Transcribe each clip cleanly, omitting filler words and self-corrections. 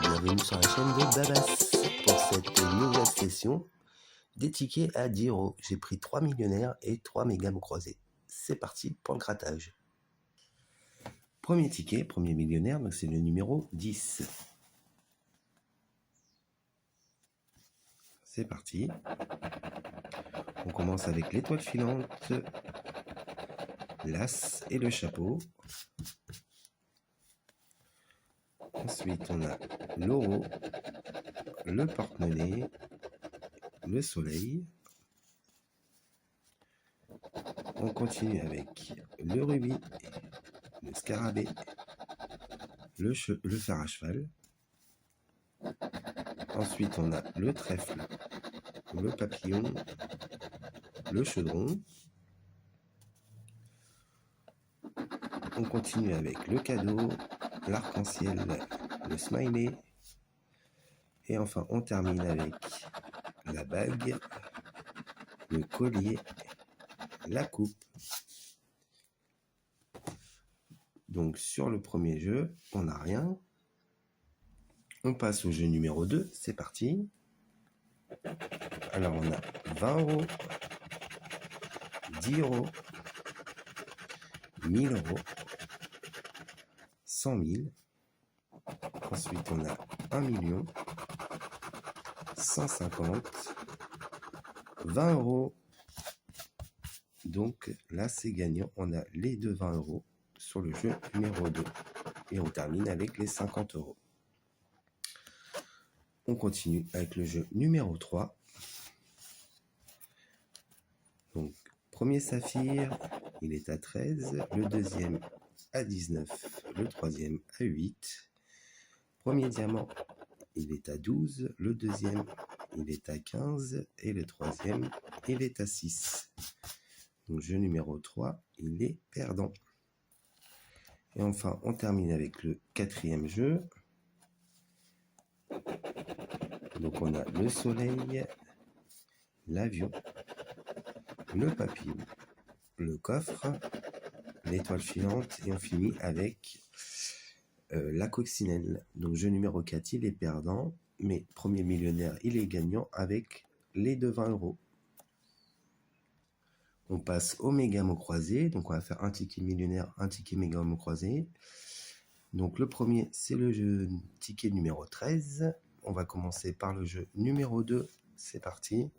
bienvenue sur la chaîne de Babas pour cette nouvelle session des tickets à 10 €. J'ai pris 3 millionnaires et 3 méga mots croisés. C'est parti pour le grattage. Premier ticket, premier millionnaire, donc c'est le numéro 10. C'est parti. On commence avec l'étoile filante, l'as et le chapeau. Ensuite, on a l'euro, le porte-monnaie, le soleil. On continue avec le rubis, le scarabée, le fer à cheval. Ensuite, on a le trèfle, le papillon, le chaudron. On continue avec le cadeau, l'arc-en-ciel, le smiley. Et enfin, on termine avec la bague, le collier, la coupe. Donc, sur le premier jeu, on n'a rien. On passe au jeu numéro 2, c'est parti. Alors, on a 20 €, 10 €, 1000 €, 100 000. Ensuite, on a 1 million, 150, 20 €. Donc là, c'est gagnant. On a les deux 20 € sur le jeu numéro 2. Et on termine avec les 50 €. On continue avec le jeu numéro 3. Donc, premier saphir, il est à 13. Le deuxième à 19. Le troisième à 8. Premier diamant, il est à 12. Le deuxième, il est à 15. Et le troisième, il est à 6. Donc, jeu numéro 3, il est perdant. Et enfin, on termine avec le quatrième jeu. Donc, on a le soleil, l'avion, le papillon, le coffre, l'étoile filante et on finit avec la coccinelle. Donc, jeu numéro 4, il est perdant, mais premier millionnaire, il est gagnant avec les deux 20 €. On passe au méga mot croisé. Donc, on va faire un ticket millionnaire, un ticket méga mot croisé. Donc, le premier, c'est le jeu ticket numéro 13. On va commencer par le jeu numéro 2. C'est parti.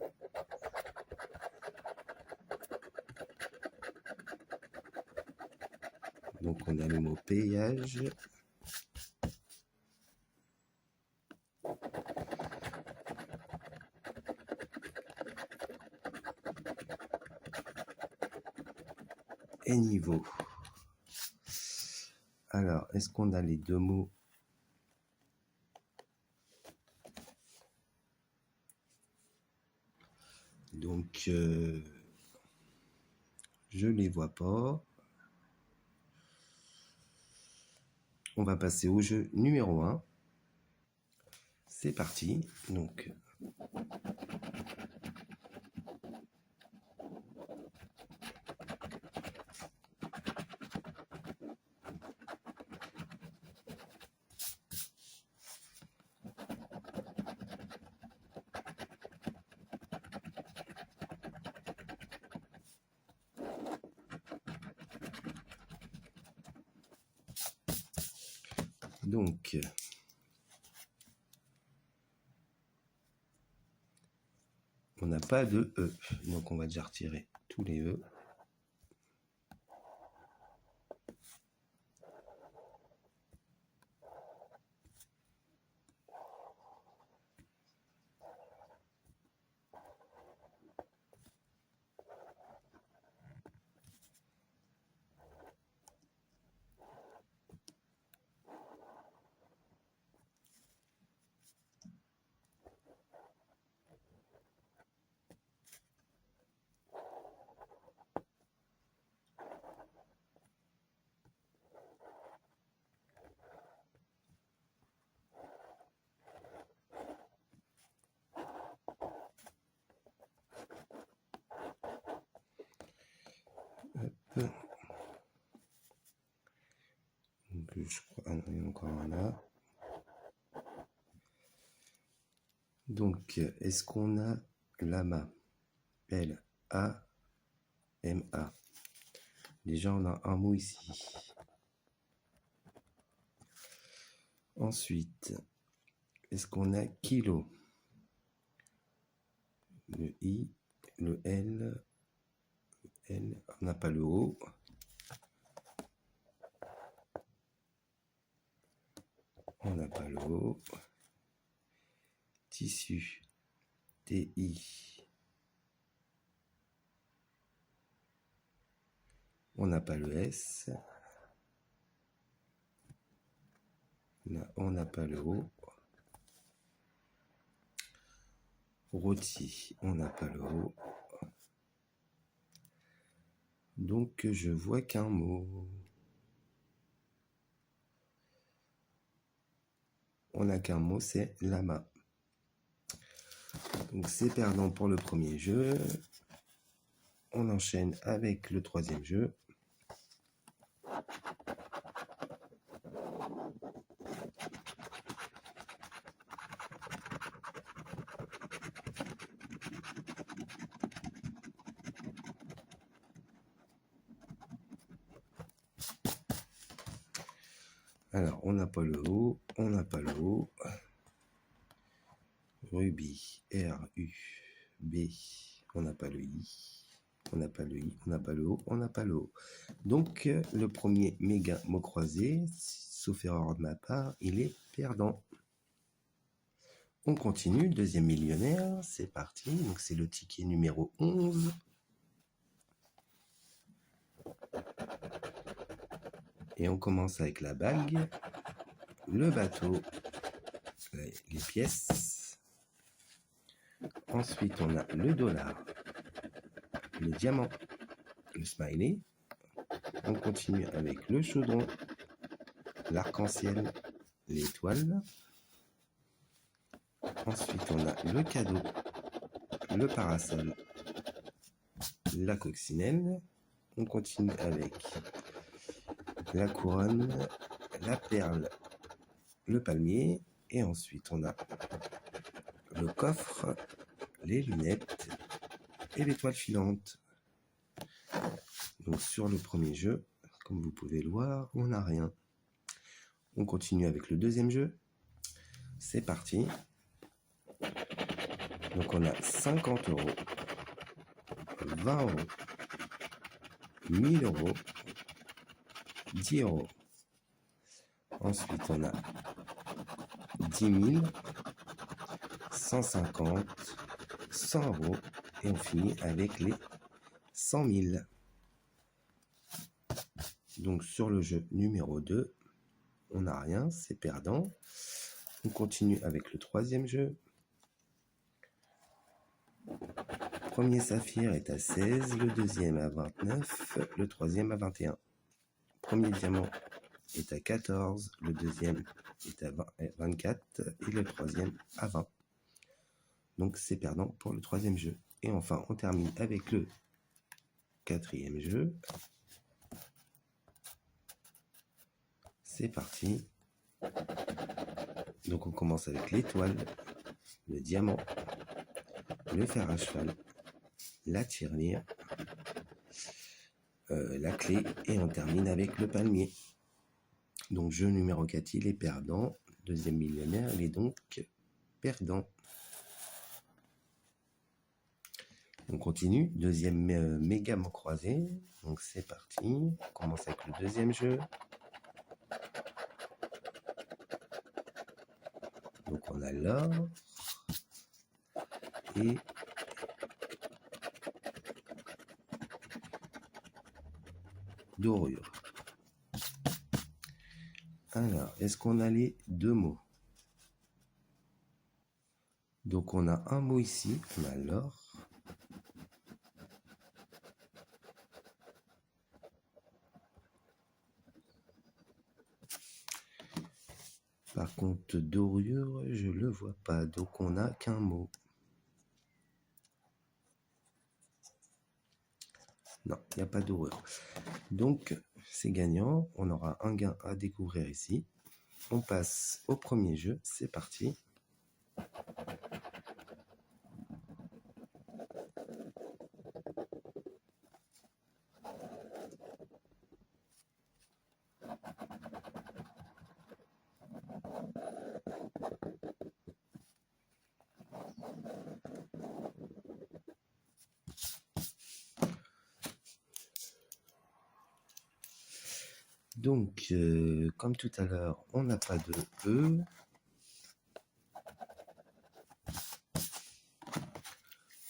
Donc, on a le mot péage. Et niveau. Alors, est-ce qu'on a les deux mots? Donc, je les vois pas. On va passer au jeu numéro 1. C'est parti. Donc, on n'a pas de E. Donc, on va déjà retirer tous les E. Hop. Donc, je crois, il y en a encore un là. Donc, est-ce qu'on a lama? L-A-M-A. Déjà, on a un mot ici. Ensuite, est-ce qu'on a kilo? Le I, le L, on n'a pas le O. On n'a pas le O. Tissu, T-I. On n'a pas le S. Là, on n'a pas le O. Rôti, on n'a pas le O. Donc, je vois qu'un mot. On n'a qu'un mot, c'est lama. Donc, c'est perdant pour le premier jeu. On enchaîne avec le troisième jeu. Alors, on n'a pas le O, on n'a pas le O. Rubis, R-U-B, on n'a pas le I, on n'a pas le I, on n'a pas le O, on n'a pas le O. Donc, le premier méga mot croisé, sauf erreur de ma part, il est perdant. On continue, deuxième millionnaire, c'est parti. Donc, c'est le ticket numéro 11. Et on commence avec la bague, le bateau, les pièces. Ensuite, on a le dollar, le diamant, le smiley. On continue avec le chaudron, l'arc-en-ciel, l'étoile. Ensuite, on a le cadeau, le parasol, la coccinelle. On continue avec la couronne, la perle, le palmier. Et ensuite, on a le coffre, les lunettes et l'étoile filante. Donc, sur le premier jeu, comme vous pouvez le voir, on n'a rien. On continue avec le deuxième jeu. C'est parti. Donc, on a 50 €, 20 €, 1000 €, 10 €. Ensuite, on a 10 000, 150, 100 € et on finit avec les 100 000. Donc, sur le jeu numéro 2, on n'a rien, c'est perdant. On continue avec le troisième jeu. Premier saphir est à 16, le deuxième à 29, le troisième à 21. Premier diamant est à 14, le deuxième est à 24 et le troisième à 20. Donc c'est perdant pour le troisième jeu. Et enfin, on termine avec le quatrième jeu. C'est parti. Donc on commence avec l'étoile, le diamant, le fer à cheval, la tirelire, la clé et on termine avec le palmier. Donc jeu numéro 4, il est perdant. Deuxième millionnaire, il est donc perdant. On continue, deuxième méga mot croisé. Donc c'est parti. On commence avec le deuxième jeu. Donc on a l'or et dorure. Alors, est-ce qu'on a les deux mots? Donc on a un mot ici, on a l'or. Par contre, dorure, je le vois pas, donc on n'a qu'un mot. Non, il n'y a pas dorure. Donc, c'est gagnant, on aura un gain à découvrir ici. On passe au premier jeu, c'est parti. Donc, comme tout à l'heure, on n'a pas de E.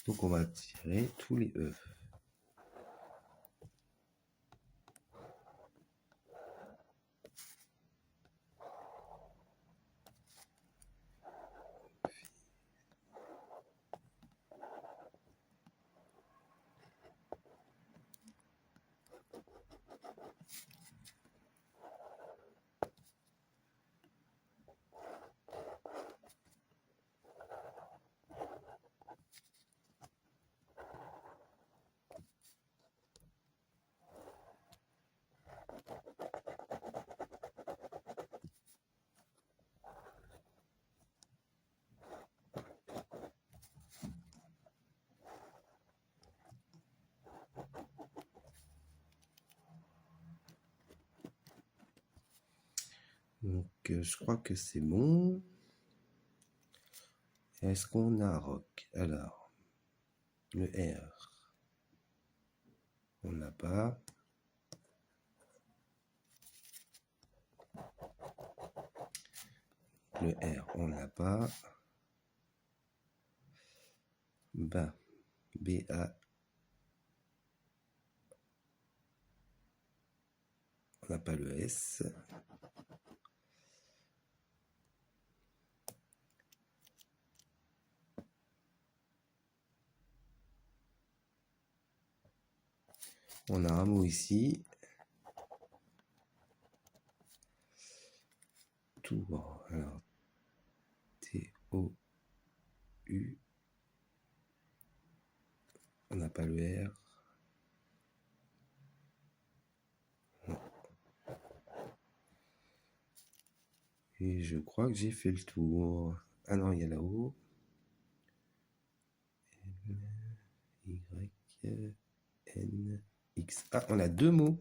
Donc, on va tirer tous les E. Donc, je crois que c'est bon. Est-ce qu'on a rock? Alors, le R, on l'a pas. Le R, on l'a pas. BA, BA, on n'a pas le S. On a un mot ici. Tour. Alors, T-O-U. On n'a pas le R. Non. Et je crois que j'ai fait le tour. Ah non, il y a là-haut. Y, N, X. Ah, on a deux mots.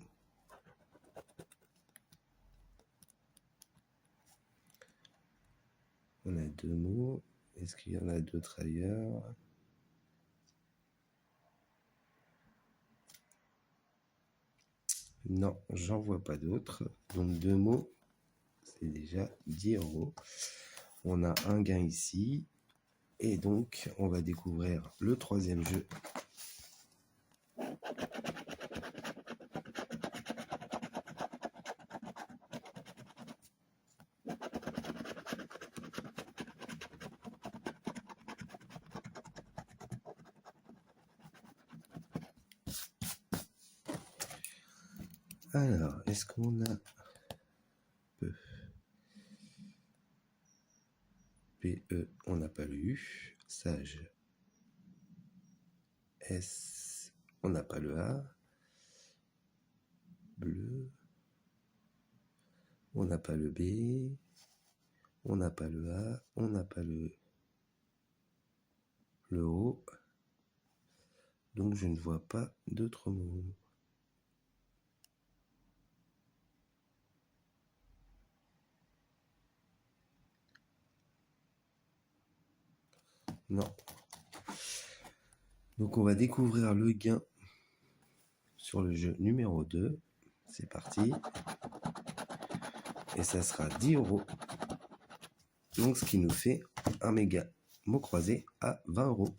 On a deux mots. Est-ce qu'il y en a d'autres ailleurs? Non, j'en vois pas d'autres. Donc deux mots, c'est déjà 10 €. On a un gain ici. Et donc, on va découvrir le troisième jeu. Alors, est-ce qu'on a peu? PE, on n'a pas le U. Sage. S, on n'a pas le A. Bleu. On n'a pas le B. On n'a pas le A. On n'a pas le O. Donc, je ne vois pas d'autres mots. Non. Donc, on va découvrir le gain sur le jeu numéro 2. C'est parti. Et ça sera 10 €. Donc, ce qui nous fait un méga mot croisé à 20 €.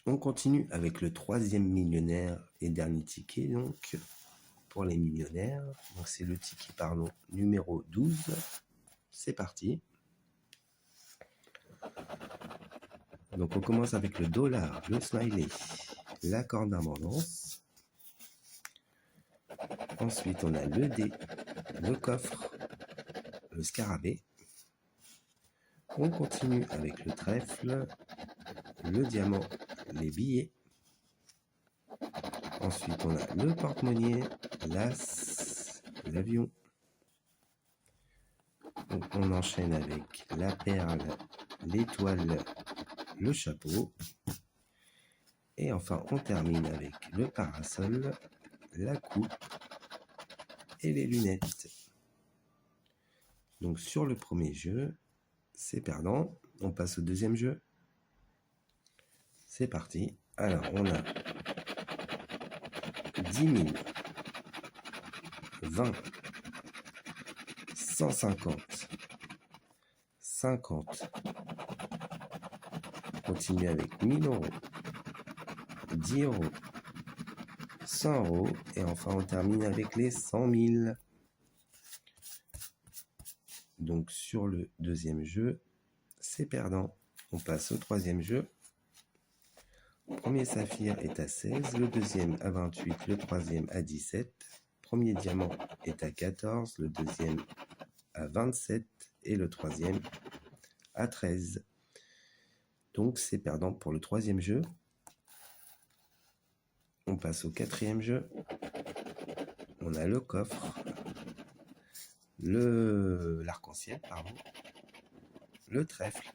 On continue avec le troisième millionnaire et dernier ticket, donc, pour les millionnaires. Donc, c'est le ticket, pardon, numéro 12. C'est parti. Donc, on commence avec le dollar, le smiley, la corde d'abondance. Ensuite, on a le dé, le coffre, le scarabée. On continue avec le trèfle, le diamant, les billets. Ensuite, on a le porte-monnaie, l'as, l'avion. On enchaîne avec la perle, l'étoile, le chapeau. Et enfin, on termine avec le parasol, la coupe et les lunettes. Donc, sur le premier jeu, c'est perdant. On passe au deuxième jeu. C'est parti. Alors, on a 10 000. 20, 150, 50. Continue avec 1000 euros, 10 euros, 100 euros. Et enfin, on termine avec les 100 000. Donc, sur le deuxième jeu, c'est perdant. On passe au troisième jeu. Le premier saphir est à 16, le deuxième à 28, le troisième à 17. Premier diamant est à 14, le deuxième à 27 et le troisième à 13. Donc c'est perdant pour le troisième jeu. On passe au quatrième jeu. On a le coffre, l'arc-en-ciel, le trèfle,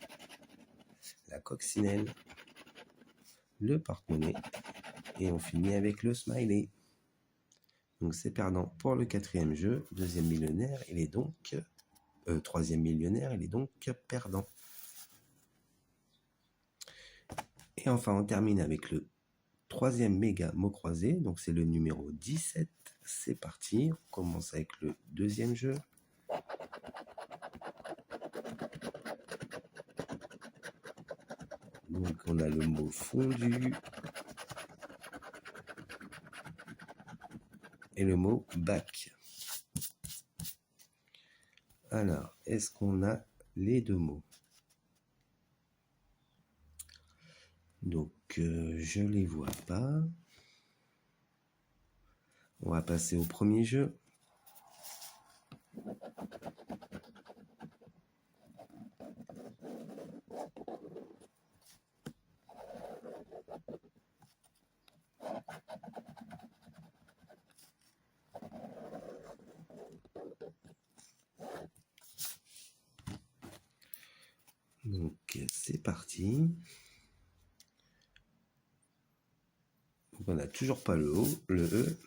la coccinelle, le porte-monnaie et on finit avec le smiley. Donc c'est perdant pour le quatrième jeu. Deuxième millionnaire, il est donc troisième millionnaire, il est donc perdant. Et enfin, on termine avec le troisième méga mot croisé. Donc c'est le numéro 17. C'est parti. On commence avec le deuxième jeu. Donc on a le mot fondu et le mot bac. Alors, est-ce qu'on a les deux mots? Donc, je les vois pas. On va passer au premier jeu. Donc, c'est parti. Donc, on n'a toujours pas le O, le E.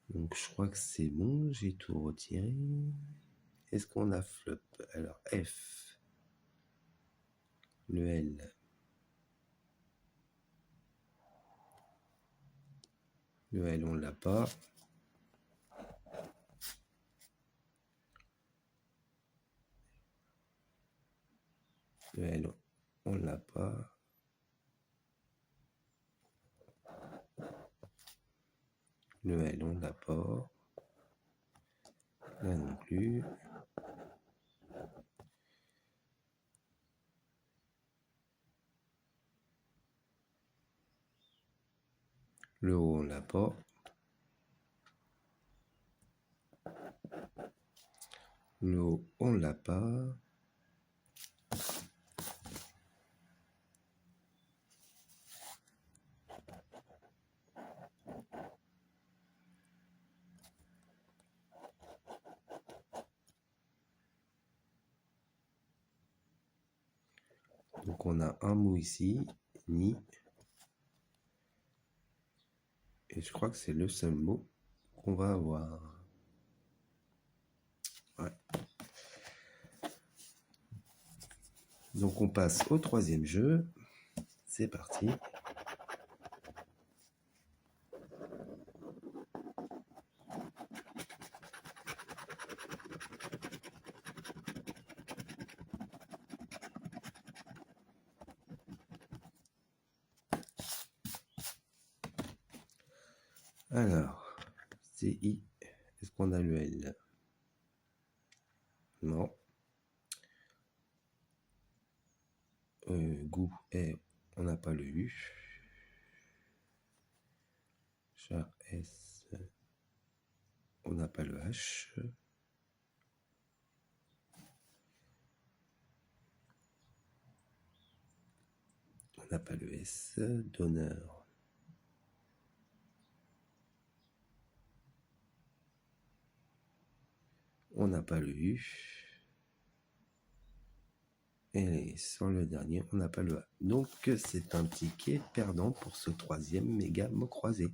Donc, je crois que c'est bon, j'ai tout retiré. Est-ce qu'on a flop? Alors, F, le L, le L, on l'a pas. Le L, on l'a pas. Le L, on l'a pas. Là non plus. Le O, on l'a pas. Le O, on l'a pas. Donc on a un mot ici, ni. Et je crois que c'est le seul mot qu'on va avoir. Ouais. Donc on passe au troisième jeu. C'est parti. Alors, c'est I. Est-ce qu'on a le L? Non. Goût, on n'a pas le U. Chat, S, on n'a pas le H. On n'a pas le S. Donneur. On n'a pas le U. Et sur le dernier, on n'a pas le A. Donc, c'est un ticket perdant pour ce troisième méga mot croisé.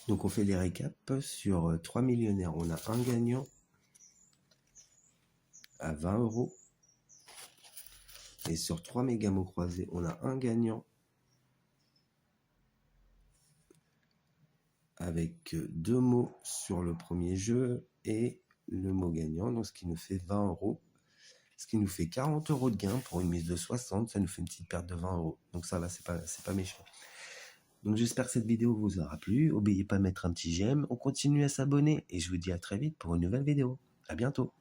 Donc, on fait les récaps. Sur 3 millionnaires, on a un gagnant à 20 €. Et sur 3 méga mots croisés, on a un gagnant avec 2 mots sur le premier jeu et le mot gagnant. Donc, ce qui nous fait 20 €. Ce qui nous fait 40 € de gain pour une mise de 60. Ça nous fait une petite perte de 20 €. Donc, ça va, c'est pas méchant. Donc j'espère que cette vidéo vous aura plu. N'oubliez pas de mettre un petit j'aime. On continue à s'abonner et je vous dis à très vite pour une nouvelle vidéo. À bientôt.